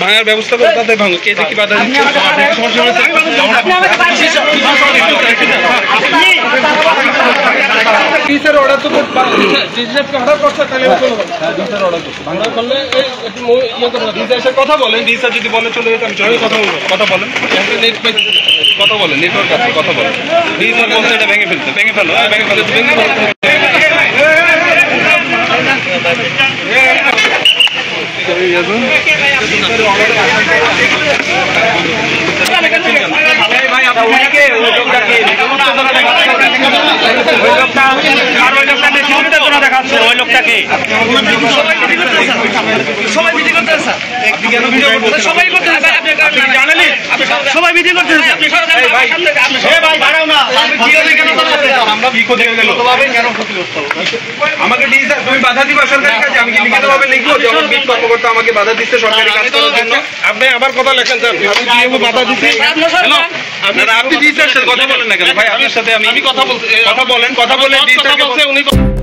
ভাঙার ব্যবস্থা করে তাদের ভাঙো কে দেখি বাধা দিচ্ছে অর্ডার তো অর্ডার করছে তাহলে কথা বলেন ডিসা যদি বলে চলে যেতে আমি কথা বলেন কথা বলেন নেটওয়ার্ক আছে কথা বলেন ডিসা বলছে এটা ভেঙে ফেলতে ভেঙে ফেলো সবাই ভিডিও করতেছে আমাকে তুমি বাধা দিবা সরকারের কাছে আমি কি লিখিতভাবে লিখবো যে আমার বিট কর্মকর্তা আমাকে বাধা দিচ্ছে সরকারি কাজ করার জন্য আপনি আবার কথা লেখেন স্যার আমি বাধা দিচ্ছি আপনি ডিসের সাথে কথা বলেন না কেন ভাই আপনার সাথে আমি কথা বলেন কথা বলে ডিসের